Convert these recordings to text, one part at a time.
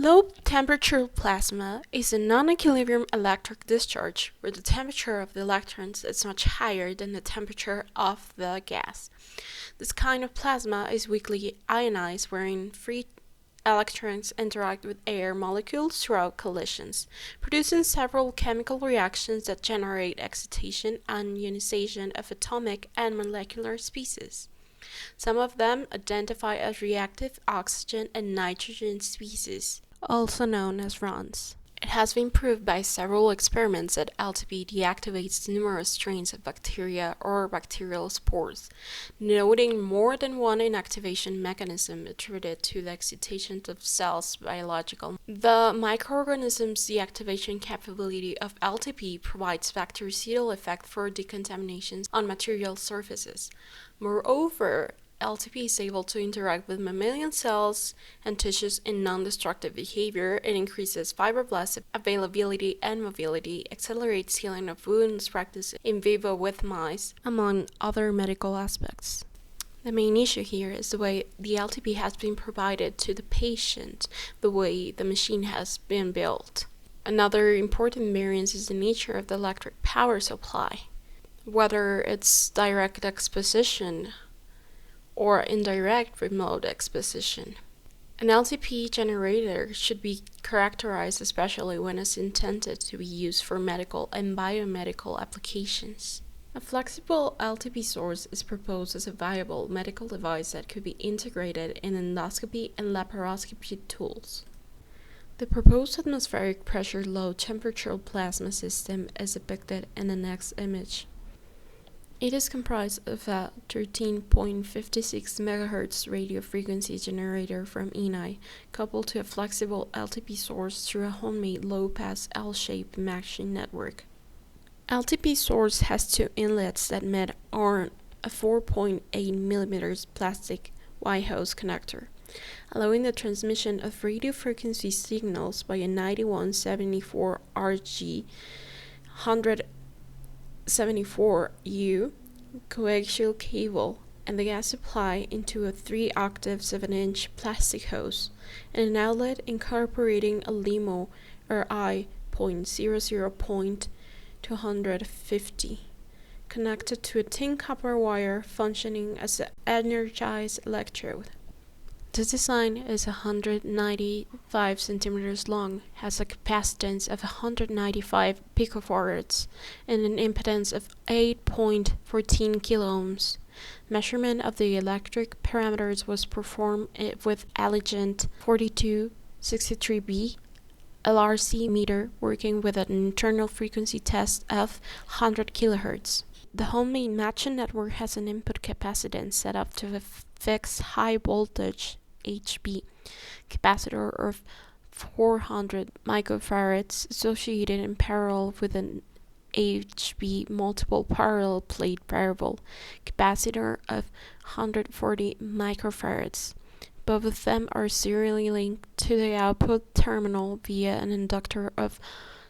Low temperature plasma is a non-equilibrium electric discharge where the temperature of the electrons is much higher than the temperature of the gas. This kind of plasma is weakly ionized wherein free electrons interact with air molecules throughout collisions, producing several chemical reactions that generate excitation and ionization of atomic and molecular species. Some of them identify as reactive oxygen and nitrogen species, also known as RONs. It has been proved by several experiments that LTP deactivates numerous strains of bacteria or bacterial spores, noting more than one inactivation mechanism attributed to the excitation of cells biological. The microorganism's deactivation capability of LTP provides bactericidal effect for decontamination on material surfaces. Moreover, LTP is able to interact with mammalian cells and tissues in non-destructive behavior. It increases fibroblast availability and mobility, accelerates healing of wounds practiced in vivo with mice, among other medical aspects. The main issue here is the way the LTP has been provided to the patient, the way the machine has been built. Another important variance is the nature of the electric power supply, whether it's direct exposition or indirect remote exposition. An LTP generator should be characterized especially when it's intended to be used for medical and biomedical applications. A flexible LTP source is proposed as a viable medical device that could be integrated in endoscopy and laparoscopy tools. The proposed atmospheric pressure low temperature plasma system is depicted in the next image. It is comprised of a 13.56 MHz radio frequency generator from ENI, coupled to a flexible LTP source through a homemade low-pass L-shaped matching network. LTP source has two inlets that met on a 4.8 mm plastic Y-hose connector, allowing the transmission of radio frequency signals by a 9174 RG 174U coaxial cable and the gas supply into a 3-octave 7-inch plastic hose and an outlet incorporating a LEMO or I.00.250 connected to a thin copper wire functioning as an energized electrode. The design is 195 centimeters long, has a capacitance of 195 picofarads, and an impedance of 8.14 kiloohms. Measurement of the electric parameters was performed with Elegant 4263B LRC meter working with an internal frequency test of 100 kHz. The homemade matching network has an input capacitance set up to a fixed high voltage HB capacitor of 400 microfarads associated in parallel with an HB multiple parallel plate variable capacitor of 140 microfarads. Both of them are serially linked to the output terminal via an inductor of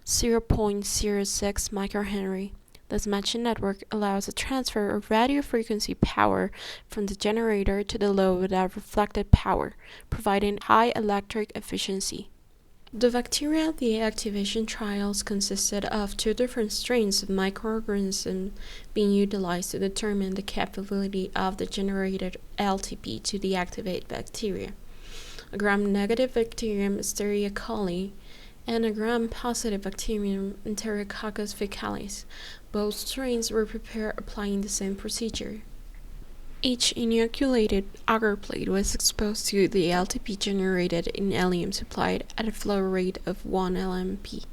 0.06 microhenry. This matching network allows a transfer of radio frequency power from the generator to the load without reflected power, providing high electric efficiency. The bacterial deactivation trials consisted of 2 different strains of microorganisms being utilized to determine the capability of the generated LTP to deactivate bacteria. A gram-negative bacterium Listeria coli and a gram-positive bacterium Enterococcus faecalis. Both strains were prepared applying the same procedure. Each inoculated agar plate was exposed to the LTP generated in helium supplied at a flow rate of 1 LMP,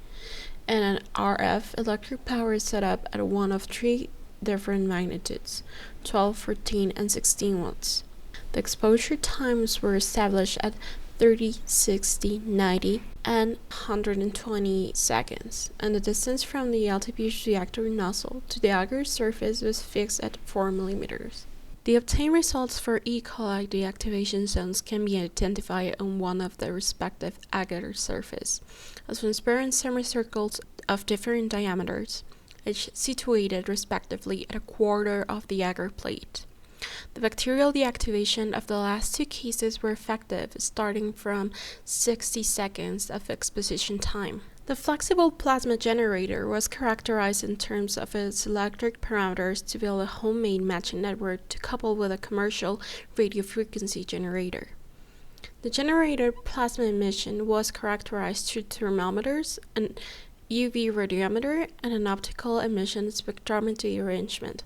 and an RF electric power set up at one of 3 different magnitudes, 12, 14, and 16 watts. The exposure times were established at 30, 60, 90, and 120 seconds, and the distance from the LTP reactor nozzle to the agar surface was fixed at 4 millimeters. The obtained results for E. coli deactivation zones can be identified on one of the respective agar surface, as transparent semicircles of different diameters, each situated respectively at a quarter of the agar plate. The bacterial deactivation of the last two cases were effective, starting from 60 seconds of exposition time. The flexible plasma generator was characterized in terms of its electric parameters to build a homemade matching network to couple with a commercial radiofrequency generator. The generated plasma emission was characterized through thermometers, an UV radiometer, and an optical emission spectrometry arrangement.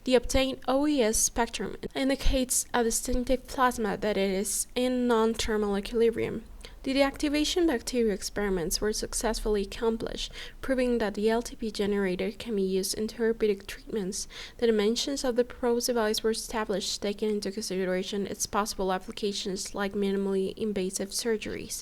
The obtained OES spectrum indicates a distinctive plasma that it is in non-thermal equilibrium. The deactivation bacteria experiments were successfully accomplished, proving that the LTP generator can be used in therapeutic treatments. The dimensions of the proposed device were established, taking into consideration its possible applications like minimally invasive surgeries.